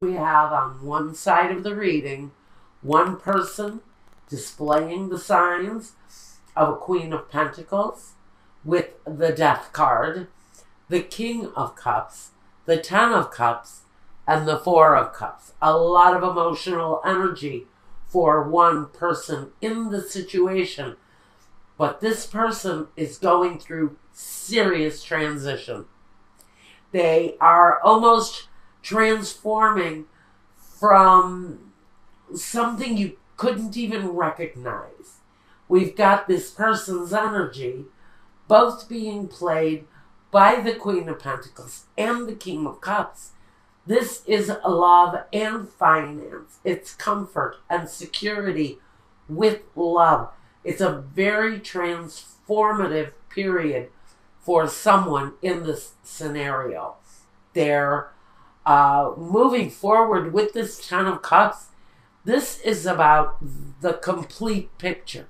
We have on one side of the reading one person displaying the signs of a Queen of Pentacles with the Death card, the King of Cups, the Ten of Cups, and the Four of Cups. A lot of emotional energy for one person in the situation. But this person is going through serious transition. They are almost transforming from something you couldn't even recognize. We've got this person's energy both being played by the Queen of Pentacles and the King of Cups. This is love and finance. It's comfort and security with love. It's a very transformative period for someone in this scenario. They're moving forward with this Ten of Cups. This is about the complete picture.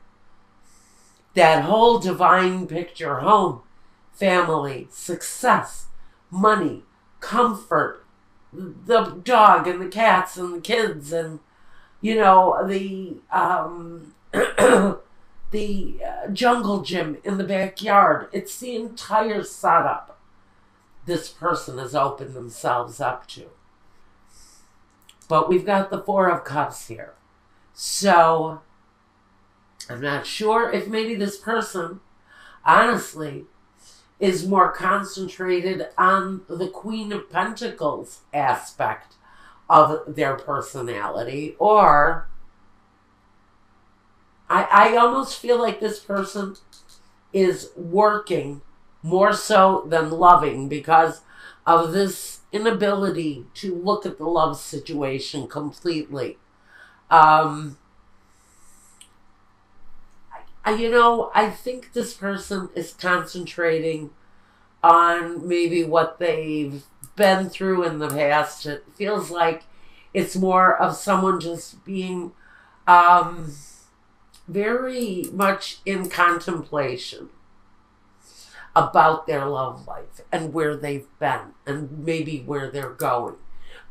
That whole divine picture: home, family, success, money, comfort, the dog and the cats and the kids, and the jungle gym in the backyard. It's the entire setup this person has opened themselves up to. But we've got the Four of Cups here. So I'm not sure if maybe this person, honestly, is more concentrated on the Queen of Pentacles aspect of their personality, or I almost feel like this person is working more so than loving because of this inability to look at the love situation completely. I think this person is concentrating on maybe what they've been through in the past. It feels like it's more of someone just being very much in contemplation about their love life and where they've been and maybe where they're going.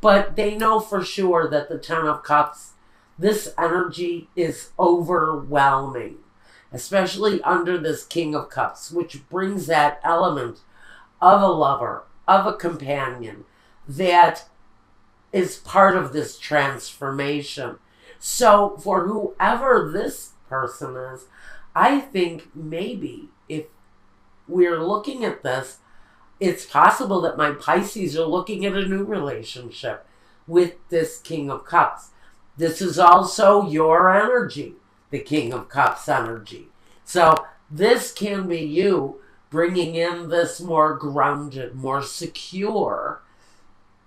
But they know for sure that the Ten of Cups, this energy is overwhelming, especially under this King of Cups, which brings that element of a lover, of a companion that is part of this transformation. So for whoever this person is, I think maybe if we're looking at this, it's possible that my Pisces are looking at a new relationship with this King of Cups. This is also your energy, the King of Cups energy. So this can be you bringing in this more grounded, more secure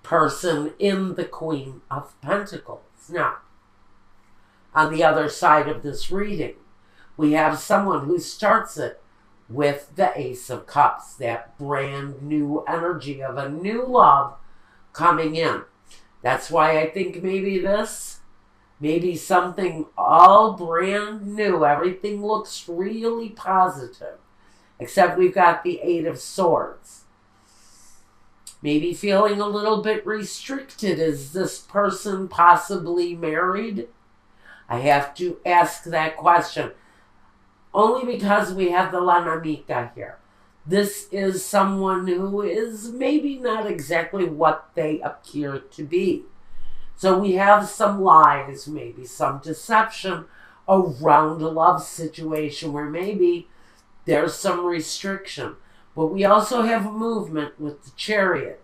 person in the Queen of Pentacles. Now, on the other side of this reading, we have someone who starts it with the Ace of Cups, that brand new energy of a new love coming in. That's why I think maybe something all brand new. Everything looks really positive, except we've got the Eight of Swords. Maybe feeling a little bit restricted. Is this person possibly married? I have to ask that question. Only because we have the La Namica here. This is someone who is maybe not exactly what they appear to be. So we have some lies, maybe some deception around a love situation where maybe there's some restriction. But we also have movement with the Chariot.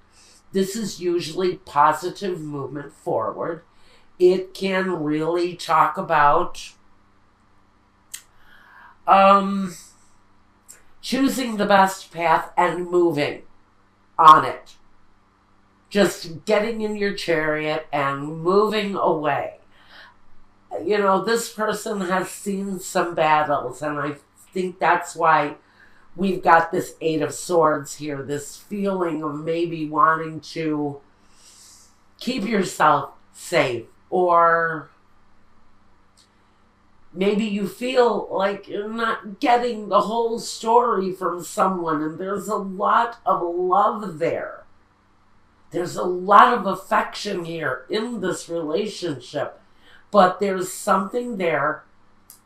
This is usually positive movement forward. It can really talk about choosing the best path and moving on it. Just getting in your chariot and moving away. This person has seen some battles, and I think that's why we've got this Eight of Swords here, this feeling of maybe wanting to keep yourself safe, or maybe you feel like you're not getting the whole story from someone, and there's a lot of love there. There's a lot of affection here in this relationship, but there's something there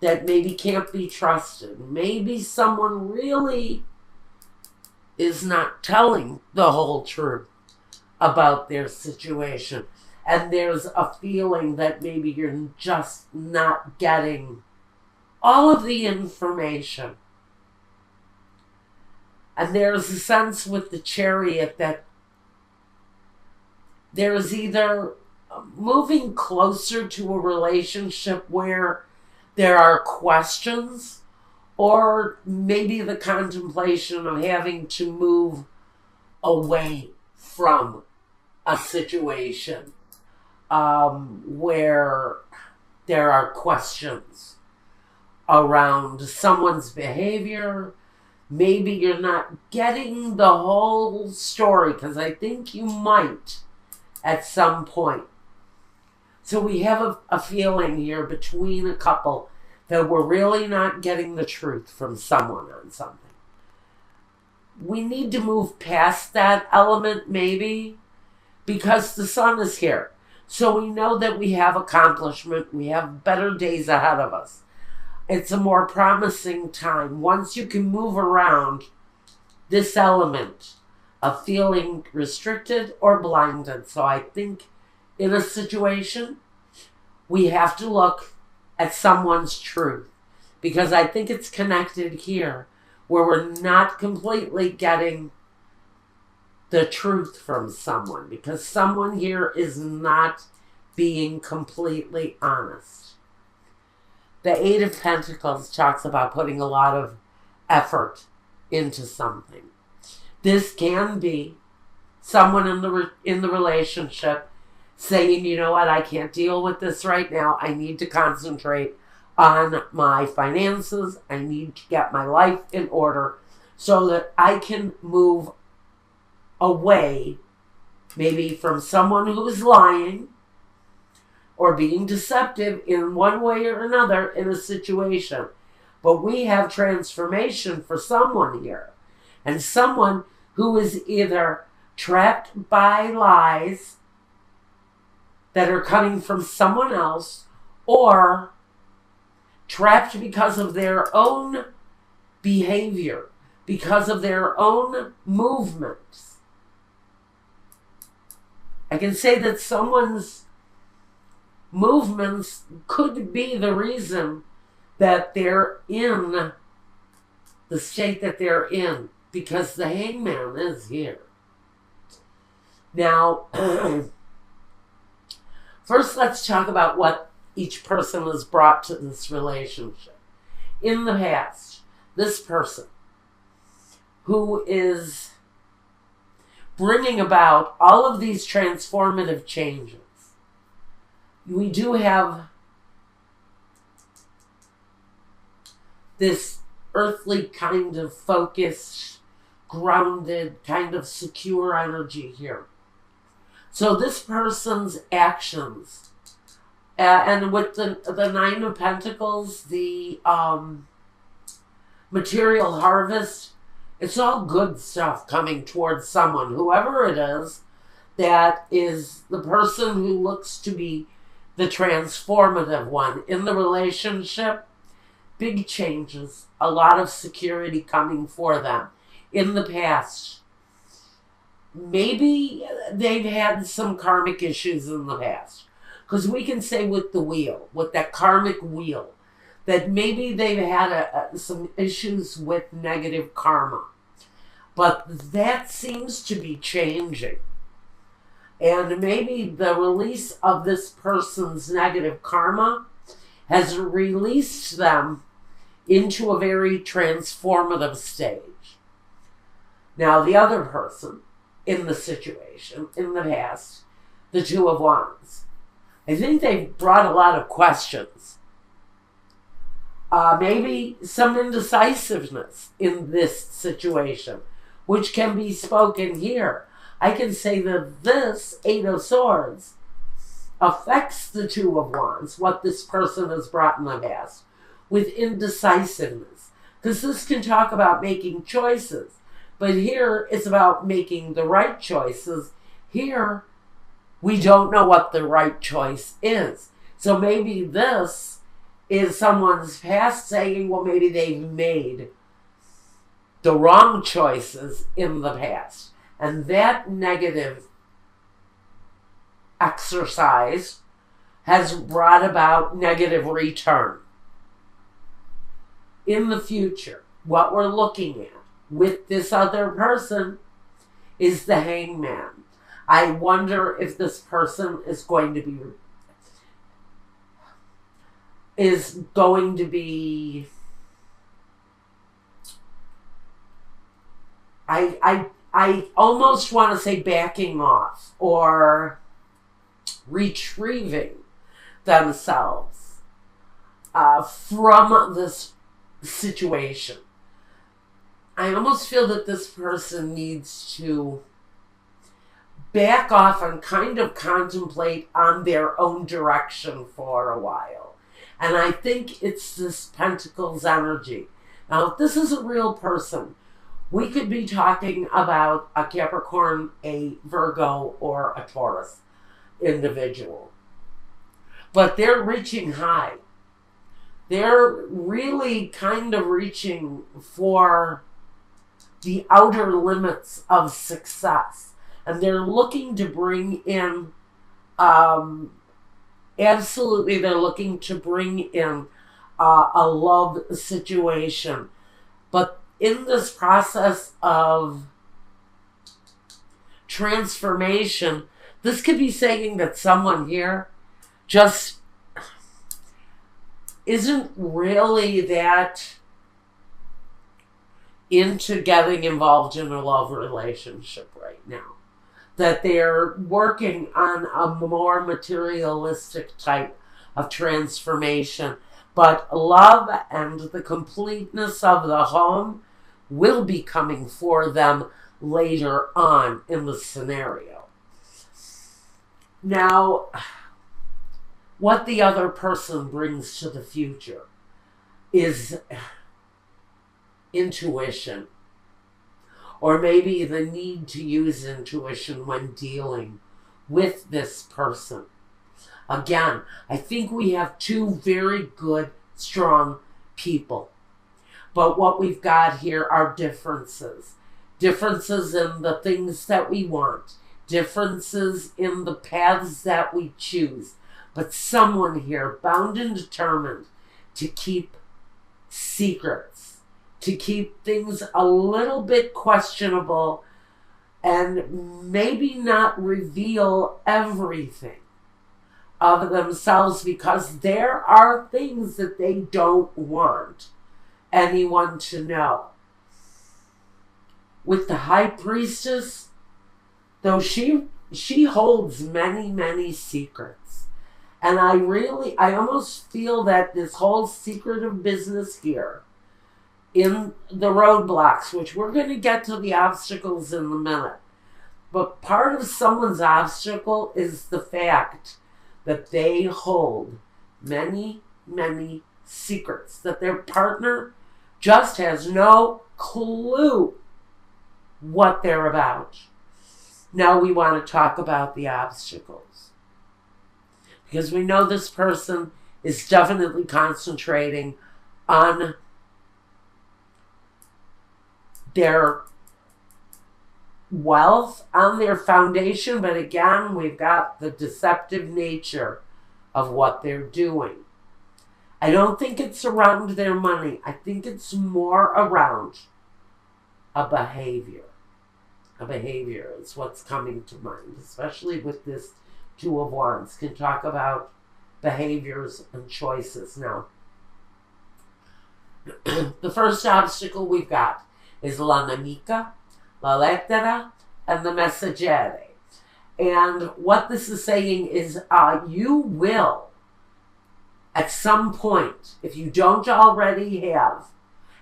that maybe can't be trusted. Maybe someone really is not telling the whole truth about their situation. And there's a feeling that maybe you're just not getting all of the information. And there's a sense with the Chariot that there's either moving closer to a relationship where there are questions, or maybe the contemplation of having to move away from a situation where there are questions around someone's behavior. Maybe you're not getting the whole story, because I think you might at some point. So we have a feeling here between a couple that we're really not getting the truth from someone on something. We need to move past that element, maybe, because the sun is here. So we know that we have accomplishment. We have better days ahead of us. It's a more promising time. Once you can move around this element of feeling restricted or blinded. So I think in a situation, we have to look at someone's truth, because I think it's connected here where we're not completely getting the truth from someone, because someone here is not being completely honest. The Eight of Pentacles talks about putting a lot of effort into something. This can be someone in the relationship saying, you know what, I can't deal with this right now. I need to concentrate on my finances. I need to get my life in order so that I can move away maybe from someone who's lying or being deceptive in one way or another in a situation. But we have transformation for someone here, and someone who is either trapped by lies that are coming from someone else, or trapped because of their own behavior, because of their own movements. I can say that someone's movements could be the reason that they're in the state that they're in, because the Hangman is here. Now, first let's talk about what each person has brought to this relationship. In the past, this person who is bringing about all of these transformative changes, we do have this earthly kind of focused, grounded, kind of secure energy here. So this person's actions, and with the Nine of Pentacles, the material harvest, it's all good stuff coming towards someone, whoever it is, that is the person who looks to be the transformative one in the relationship. Big changes, a lot of security coming for them. In the past, maybe they've had some karmic issues in the past, because we can say with the wheel, with that karmic wheel, that maybe they've had some issues with negative karma. But that seems to be changing. And maybe the release of this person's negative karma has released them into a very transformative stage. Now, the other person in the situation, in the past, the Two of Wands, I think they've brought a lot of questions. Maybe some indecisiveness in this situation, which can be spoken here. I can say that this Eight of Swords affects the Two of Wands, what this person has brought in the past, with indecisiveness. Because this can talk about making choices, but here it's about making the right choices Here, we don't know what the right choice is. So maybe this is someone's past saying, well, maybe they've made the wrong choices in the past. And that negative exercise has brought about negative return. In the future, what we're looking at with this other person is the Hangman. I wonder if this person is going to be I almost want to say backing off or retrieving themselves from this situation. I almost feel that this person needs to back off and kind of contemplate on their own direction for a while. And I think it's this Pentacles energy. Now, if this is a real person, we could be talking about a Capricorn, a Virgo, or a Taurus individual. But they're reaching high. They're really kind of reaching for the outer limits of success. And they're looking to bring in, absolutely, they're looking to bring in a love situation. But in this process of transformation, this could be saying that someone here just isn't really that into getting involved in a love relationship right now. That they're working on a more materialistic type of transformation. But love and the completeness of the home will be coming for them later on in the scenario. Now, what the other person brings to the future is intuition, or maybe the need to use intuition when dealing with this person. Again, I think we have two very good, strong people. But what we've got here are differences. Differences in the things that we want. Differences in the paths that we choose. But someone here bound and determined to keep secrets. To keep things a little bit questionable and maybe not reveal everything of themselves, because there are things that they don't want anyone to know. With the High Priestess, though she holds many, many secrets. And I almost feel that this whole secretive business here, in the roadblocks, which we're going to get to the obstacles in a minute, but part of someone's obstacle is the fact that they hold many, many secrets, that their partner just has no clue what they're about. Now we want to talk about the obstacles, because we know this person is definitely concentrating on their wealth, on their foundation, but again, we've got the deceptive nature of what they're doing. I don't think it's around their money. I think it's more around a behavior. A behavior is what's coming to mind, especially with this Two of Wands. Can talk about behaviors and choices now. The first obstacle we've got is la nemica, la lettera, and the messaggere. And what this is saying is you will, at some point, if you don't already have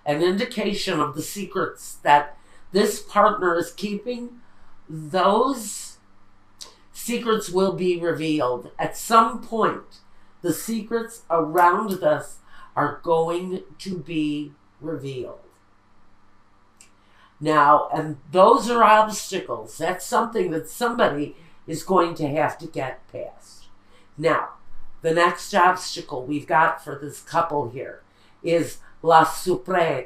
an indication of the secrets that this partner is keeping, those secrets will be revealed. At some point, the secrets around this are going to be revealed. Now, and those are obstacles. That's something that somebody is going to have to get past. Now, the next obstacle we've got for this couple here is la superbia,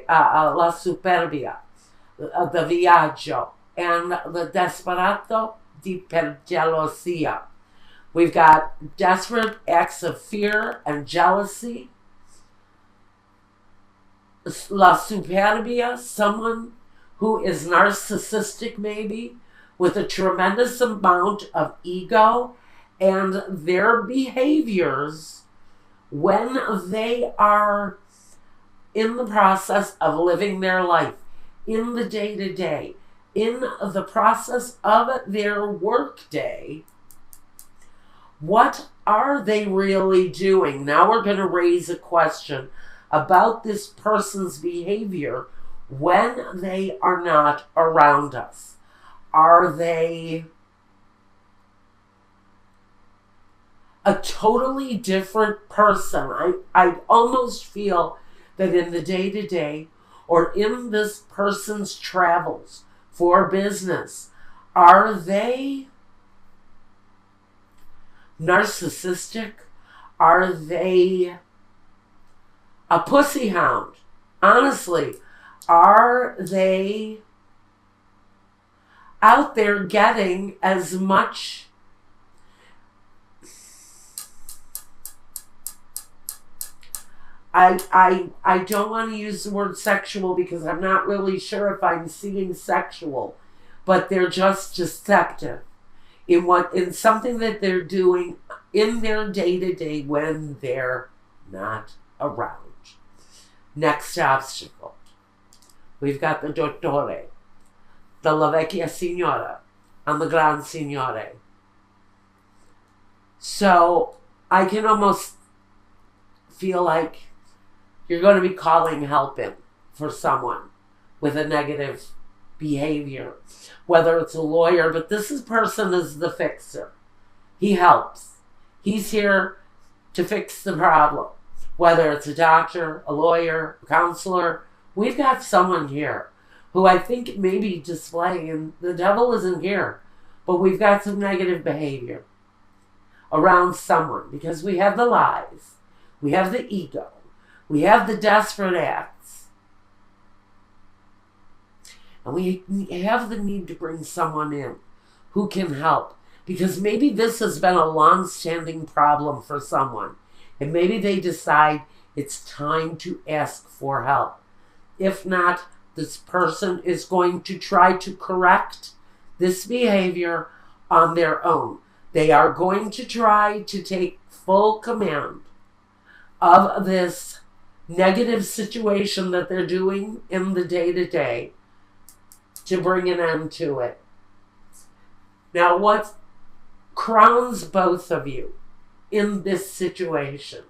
the viaggio, and the desperado di per gelosia. We've got desperate acts of fear and jealousy. La superbia, someone who is narcissistic maybe, with a tremendous amount of ego, and their behaviors when they are in the process of living their life, in the day-to-day, in the process of their workday, what are they really doing? Now we're going to raise a question about this person's behavior when they are not around us. Are they a totally different person? I almost feel that in the day-to-day or in this person's travels for business, are they narcissistic? Are they a pussy hound? Honestly, are they out there getting as much I don't want to use the word sexual because I'm not really sure if I'm seeing sexual, but they're just deceptive in something that they're doing in their day-to-day when they're not around. Next obstacle. We've got the dottore, the la vecchia signora, and the gran signore. So I can almost feel like you're going to be calling help in for someone with a negative behavior, whether it's a lawyer, but this person is the fixer. He helps. He's here to fix the problem, whether it's a doctor, a lawyer, a counselor. We've got someone here who I think may be displaying, and the devil isn't here, but we've got some negative behavior around someone because we have the lies, we have the ego, we have the desperate acts, and we have the need to bring someone in who can help, because maybe this has been a long-standing problem for someone, and maybe they decide it's time to ask for help. If not, this person is going to try to correct this behavior on their own. They are going to try to take full command of this negative situation that they're doing in the day-to-day to bring an end to it. Now, what crowns both of you in this situation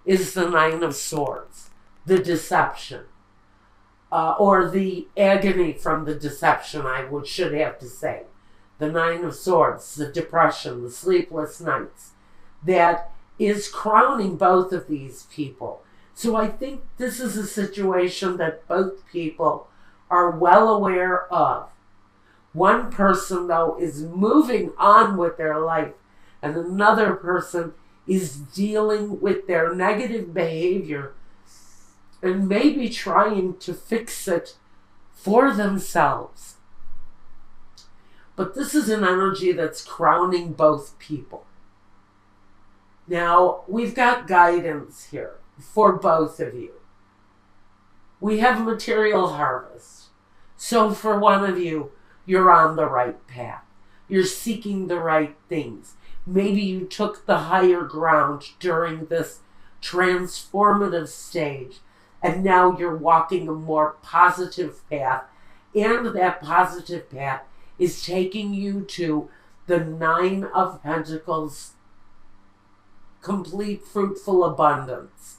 is the Nine of Swords, the deception, or the agony from the deception, should have to say. The Nine of Swords, the depression, the sleepless nights, that is crowning both of these people. So I think this is a situation that both people are well aware of. One person, though, is moving on with their life, and another person is dealing with their negative behavior and maybe trying to fix it for themselves. But this is an energy that's crowning both people. Now, we've got guidance here for both of you. We have material harvest. So for one of you, you're on the right path. You're seeking the right things. Maybe you took the higher ground during this transformative stage, and now you're walking a more positive path, and that positive path is taking you to the Nine of Pentacles, complete fruitful abundance.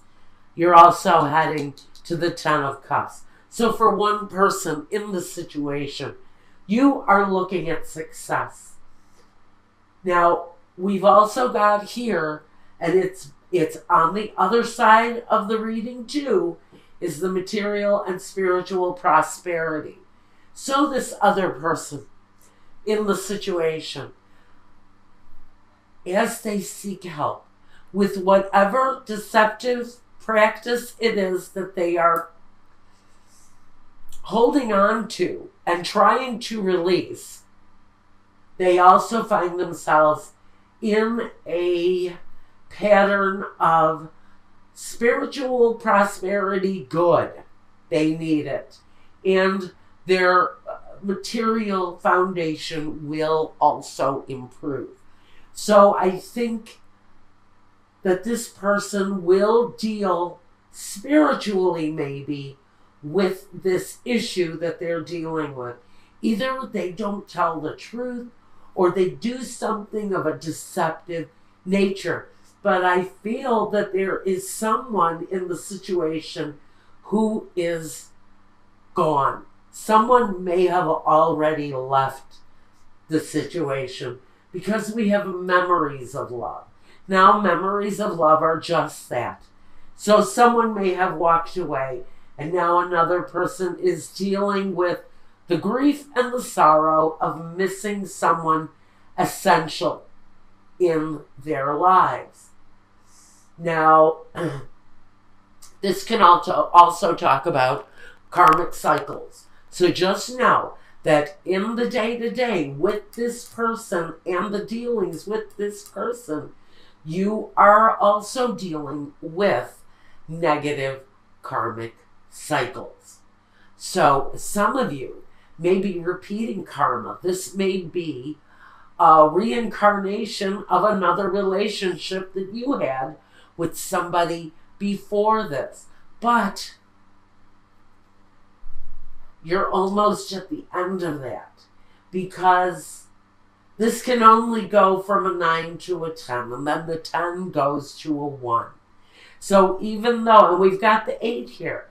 You're also heading to the Ten of Cups. So for one person in the situation, you are looking at success. Now, we've also got here, and it's on the other side of the reading too, is the material and spiritual prosperity. So this other person in the situation, as they seek help with whatever deceptive practice it is that they are holding on to and trying to release, they also find themselves in a pattern of spiritual prosperity good. They need it. And their material foundation will also improve. So I think that this person will deal spiritually maybe with this issue that they're dealing with. Either they don't tell the truth or they do something of a deceptive nature. But I feel that there is someone in the situation who is gone. Someone may have already left the situation because we have memories of love. Now, memories of love are just that. So someone may have walked away, and now another person is dealing with the grief and the sorrow of missing someone essential in their lives. Now, this can also talk about karmic cycles. So just know that in the day-to-day with this person and the dealings with this person, you are also dealing with negative karmic cycles. So some of you may be repeating karma. This may be a reincarnation of another relationship that you had with somebody before this. But you're almost at the end of that, because this can only go from a 9 to a 10, and then the 10 goes to a 1. So even though, and we've got the 8 here,